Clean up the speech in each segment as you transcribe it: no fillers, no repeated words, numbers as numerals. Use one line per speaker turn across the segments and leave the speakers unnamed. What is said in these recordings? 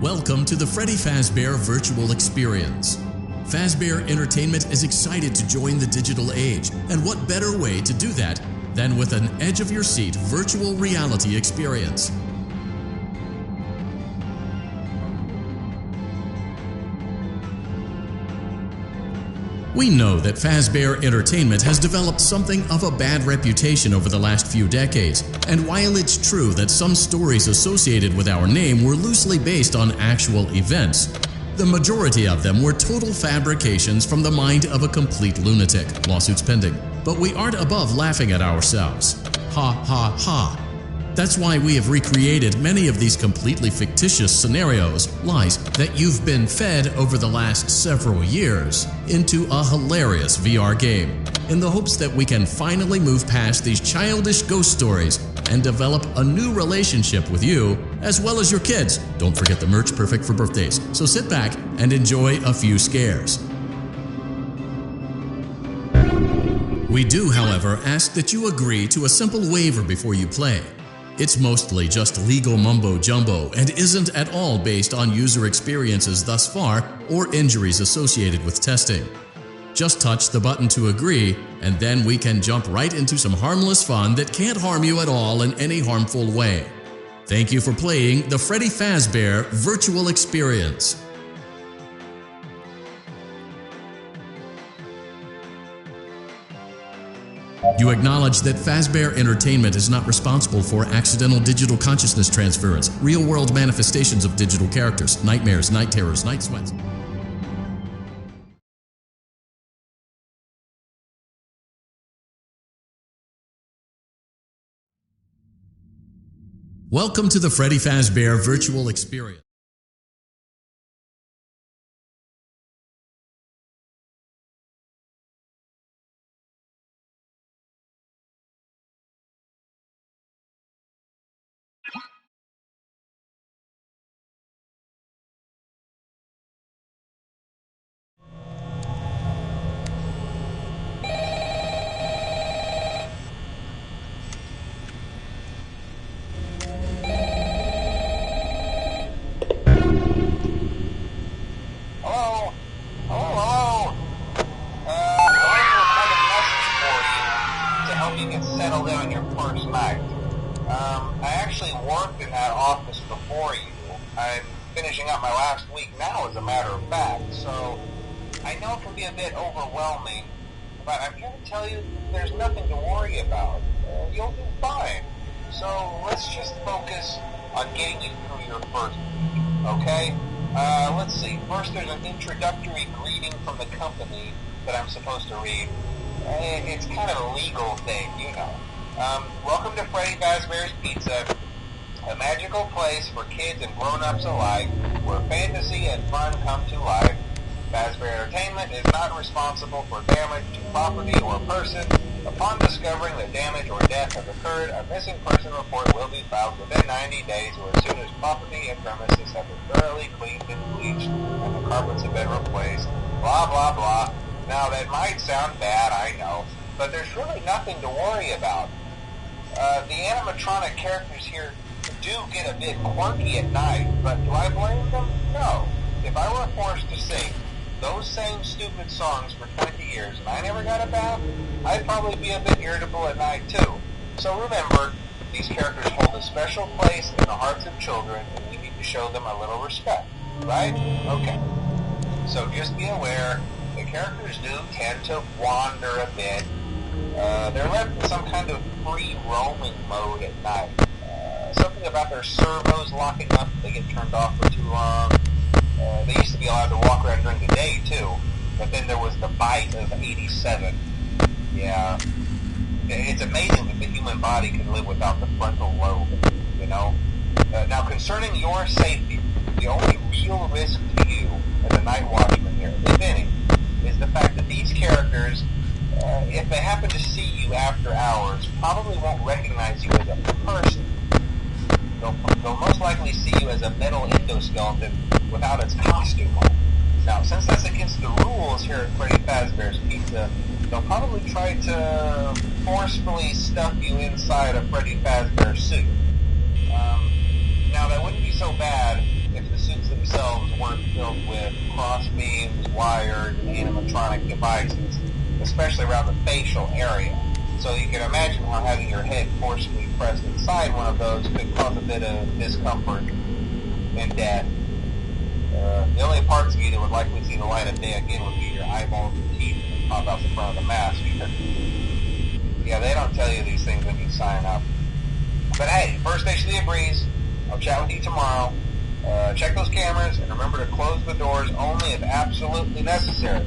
Welcome to the Freddy Fazbear Virtual Experience. Fazbear Entertainment is excited to join the digital age, and what better way to do that than with an edge-of-your-seat virtual reality experience. We know that Fazbear Entertainment has developed something of a bad reputation over the last few decades, and while it's true that some stories associated with our name were loosely based on actual events, the majority of them were total fabrications from the mind of a complete lunatic. Lawsuits pending. But we aren't above laughing at ourselves. Ha ha ha. That's why we have recreated many of these completely fictitious scenarios, lies that you've been fed over the last several years, into a hilarious VR game, in the hopes that we can finally move past these childish ghost stories and develop a new relationship with you, as well as your kids. Don't forget the merch, perfect for birthdays. So sit back and enjoy a few scares. We do, however, ask that you agree to a simple waiver before you play. It's mostly just legal mumbo-jumbo and isn't at all based on user experiences thus far or injuries associated with testing. Just touch the button to agree, and then we can jump right into some harmless fun that can't harm you at all in any harmful way. Thank you for playing the Freddy Fazbear Virtual Experience. You acknowledge that Fazbear Entertainment is not responsible for accidental digital consciousness transference, real-world manifestations of digital characters, nightmares, night terrors, night sweats. Welcome to the Freddy Fazbear Virtual Experience.
Settle down your first night. I actually worked in that office before you. I'm finishing up my last week now, as a matter of fact, so I know it can be a bit overwhelming, but I'm here to tell you there's nothing to worry about. You'll do fine. So let's just focus on getting you through your first week, okay? Let's see. First, there's an introductory greeting from the company that I'm supposed to read. It's kind of a legal thing, you know. Welcome to Freddy Fazbear's Pizza, a magical place for kids and grown-ups alike, where fantasy and fun come to life. Fazbear Entertainment is not responsible for damage to property or person. Upon discovering that damage or death has occurred, a missing person report will be filed within 90 days or as soon as property and premises have been thoroughly cleaned and bleached and the carpets have been replaced. Blah, blah, blah. Now, that might sound bad, I know, but there's really nothing to worry about. The animatronic characters here do get a bit quirky at night, but do I blame them? No. If I were forced to sing those same stupid songs for 20 years and I never got a bath, I'd probably be a bit irritable at night too. So remember, these characters hold a special place in the hearts of children, and we need to show them a little respect, right? Okay. So just be aware, the characters do tend to wander a bit. They're left in some kind of free roaming mode at night. Something about their servos locking up if they get turned off for too long. They used to be allowed to walk around during the day too, but then there was the bite of 87. Yeah. It's amazing that the human body can live without the frontal lobe, you know? Now, concerning your safety, the only real risk to you as a night watchman here, if any, is the fact that these characters, if they happen to see you after hours, probably won't recognize you as a person. They'll most likely see you as a metal endoskeleton without its costume on. Now, since that's against the rules here at Freddy Fazbear's Pizza, they'll probably try to forcefully stuff you inside a Freddy Fazbear suit. Now, that wouldn't be so bad if the suits themselves weren't filled with crossbeams, wired, and animatronic devices, especially around the facial area. So you can imagine how having your head forcibly pressed inside one of those could cause a bit of discomfort and death. The only parts of you that would likely see the light of day again would be your eyeballs and teeth that pop out the front of the mask. Yeah, they don't tell you these things when you sign up. But hey, first station of the breeze. I'll chat with you tomorrow. Check those cameras and remember to close the doors only if absolutely necessary.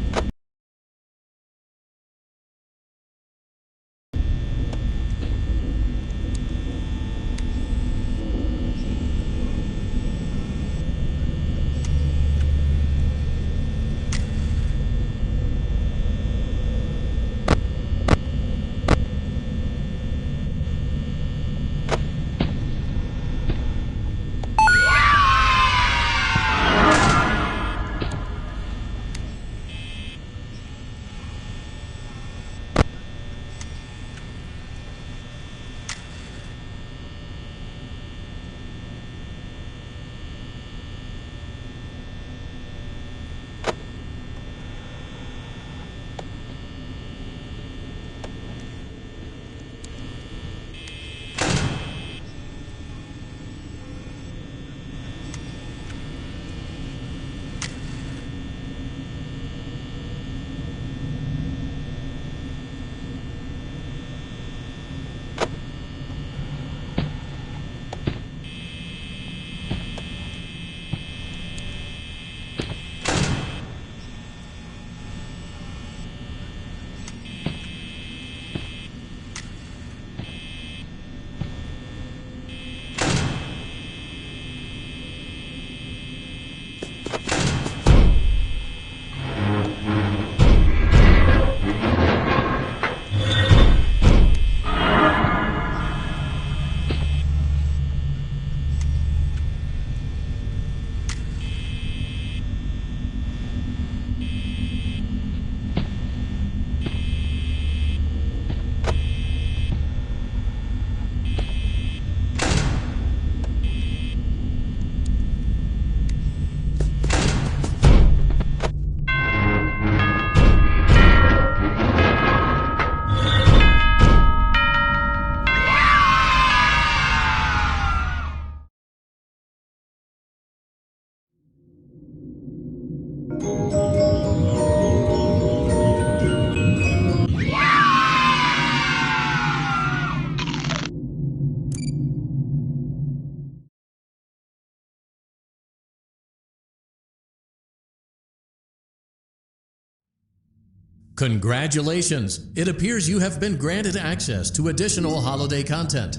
Congratulations! It appears you have been granted access to additional holiday content.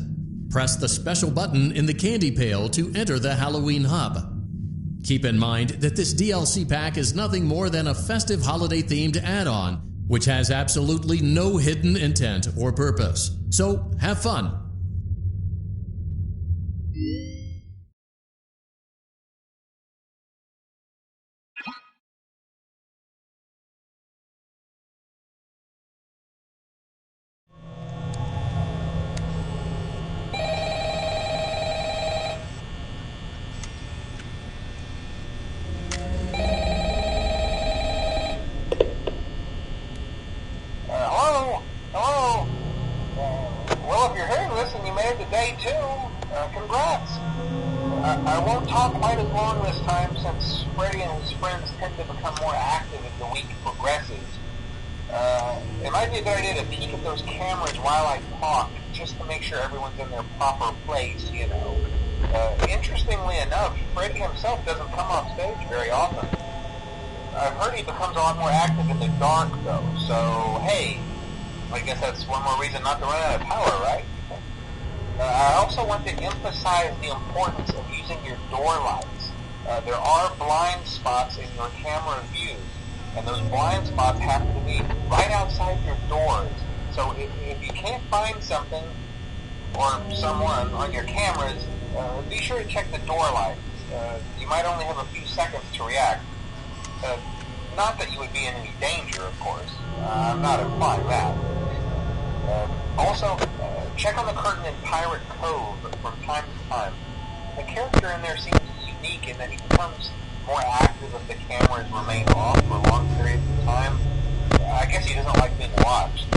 Press the special button in the candy pail to enter the Halloween hub. Keep in mind that this DLC pack is nothing more than a festive holiday-themed add-on, which has absolutely no hidden intent or purpose. So, have fun!
Well, if you're hearing this and you made it to day 2, congrats. I won't talk quite as long this time since Freddy and his friends tend to become more active as the week progresses. It might be a good idea to peek at those cameras while I talk, just to make sure everyone's in their proper place, you know. Interestingly enough, Freddy himself doesn't come off stage very often. I've heard he becomes a lot more active in the dark, though, so hey, I guess that's one more reason not to run out of power, right? I also want to emphasize the importance of using your door lights. There are blind spots in your camera views, and those blind spots happen to be right outside your doors. So if you can't find something or someone on your cameras, be sure to check the door lights. You might only have a few seconds to react. Not that you would be in any danger, of course. I'm not implying that. Also, check on the curtain in Pirate Cove from time to time. The character in there seems unique in that he becomes more active if the cameras remain off for long periods of time. I guess he doesn't like being watched.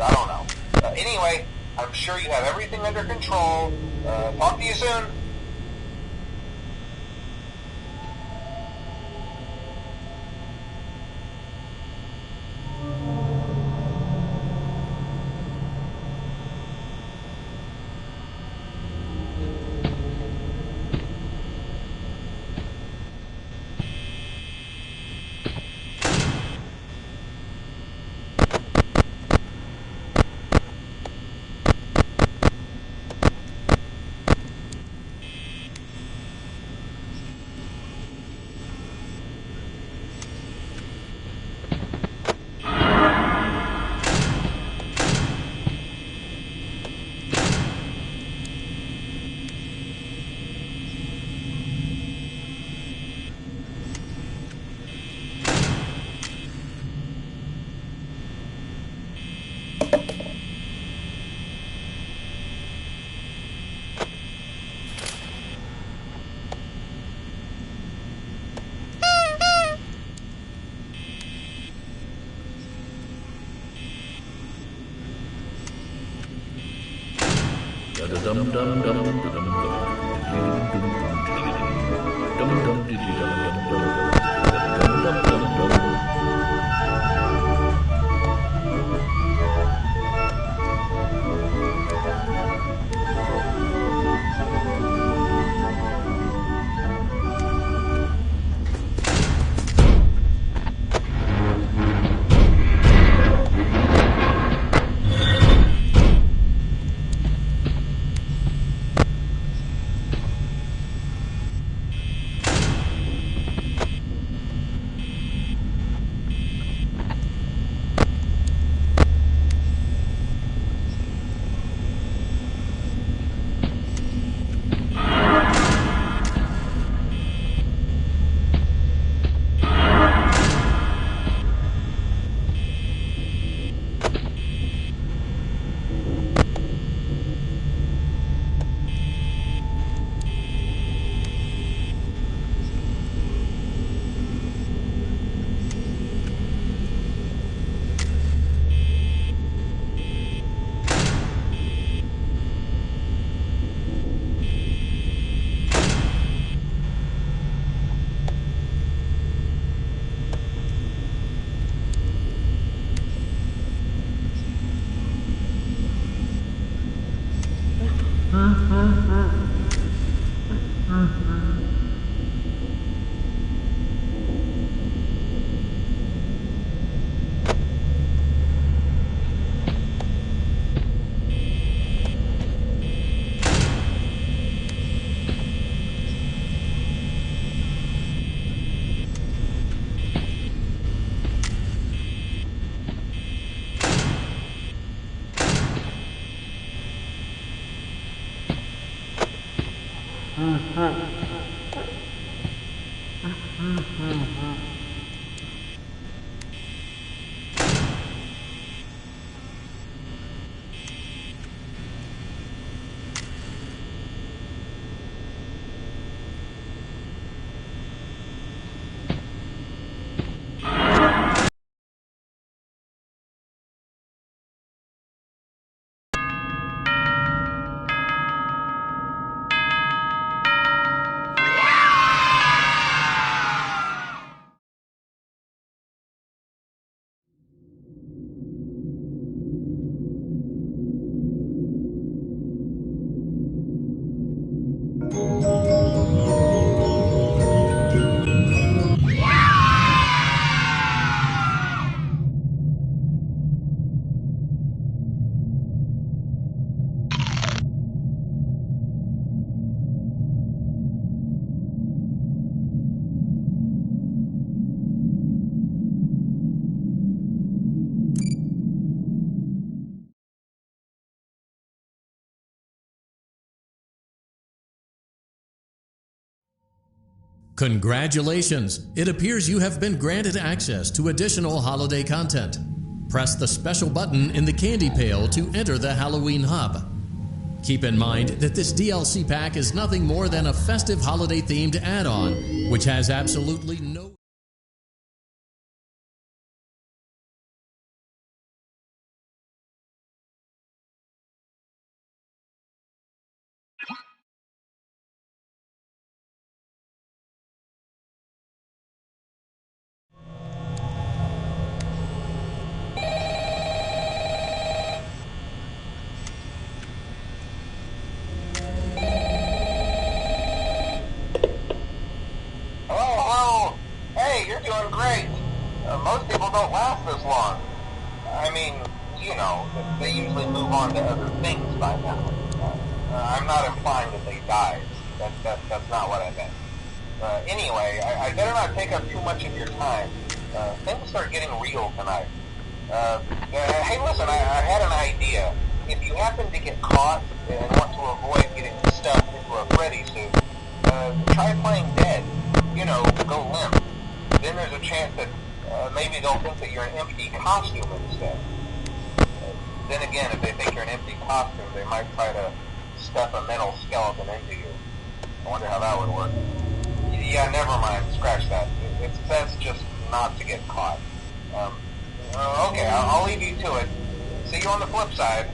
I don't know. Anyway, I'm sure you have everything under control. Talk to you soon.
Congratulations! It appears you have been granted access to additional holiday content. Press the special button in the candy pail to enter the Halloween hub. Keep in mind that this DLC pack is nothing more than a festive holiday-themed add-on, which has absolutely no...
You're doing great. Most people don't last this long. I mean, you know, they usually move on to other things by now. I'm not implying that they died. That's not what I meant. Anyway, I better not take up too much of your time. Things start getting real tonight. Hey, listen, I had an idea. If you happen to get caught and want to avoid getting stuffed into a Freddy suit, try playing dead. You know, go limp. Then there's a chance that maybe they'll think that you're an empty costume instead. Then again, if they think you're an empty costume, they might try to stuff a mental skeleton into you. I wonder how that would work. Yeah, never mind. Scratch that. It's best just not to get caught. Okay, I'll leave you to it. See you on the flip side.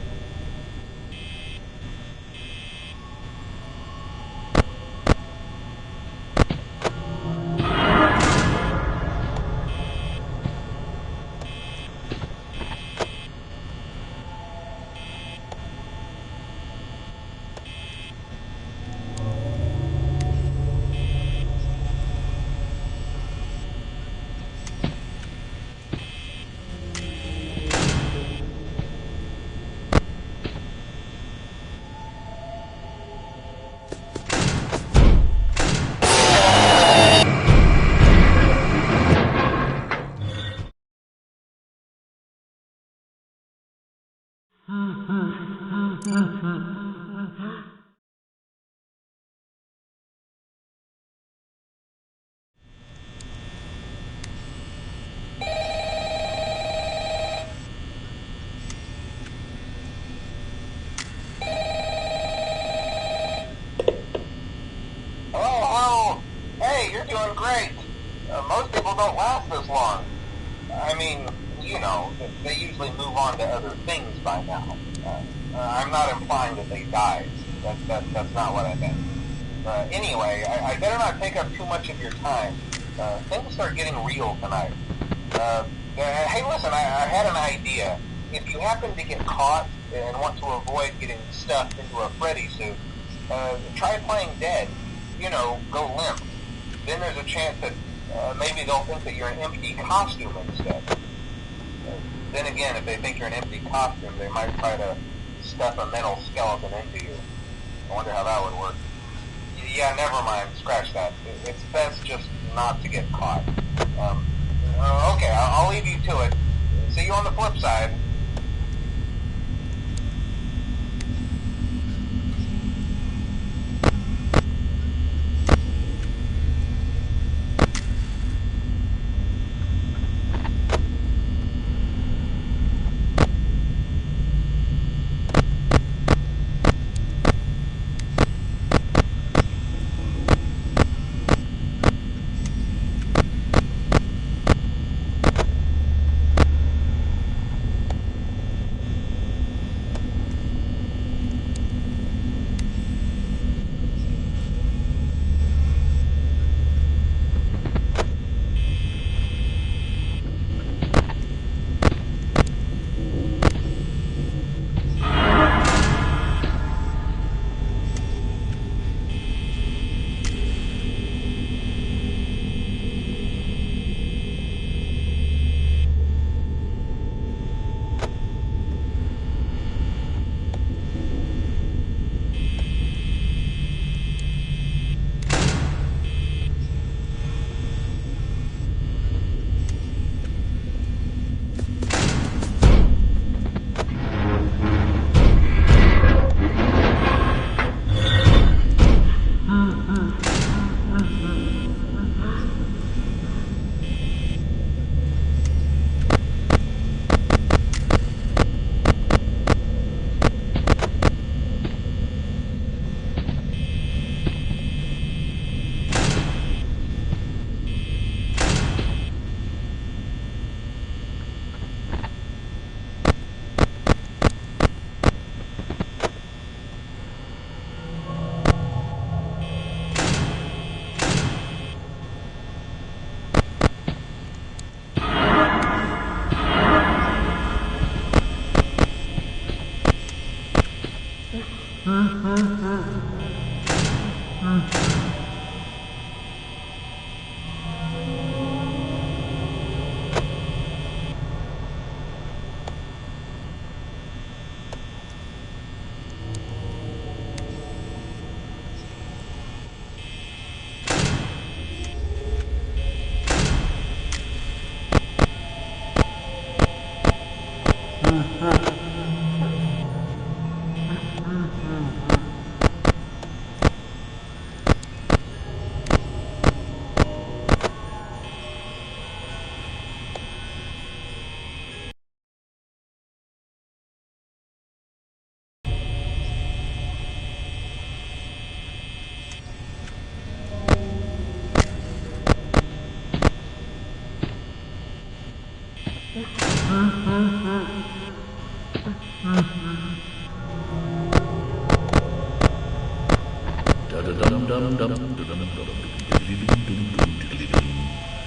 You're doing great. Most people don't last this long. I mean, you know, they usually move on to other things by now. I'm not implying that they died. That's not what I meant. Anyway, I better not take up too much of your time. Things start getting real tonight. Hey, listen, I had an idea. If you happen to get caught and want to avoid getting stuffed into a Freddy suit, try playing dead. You know, go limp. Then there's a chance that maybe they'll think that you're an empty costume instead. Then again, if they think you're an empty costume, they might try to stuff a mental skeleton into you. I wonder how that would work. Yeah, never mind. Scratch that. It's best just not to get caught. Okay, I'll leave you to it. See you on the flip side.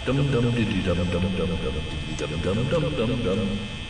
Dum dum dum dum dum dum dum dum dum dum dum dum dum.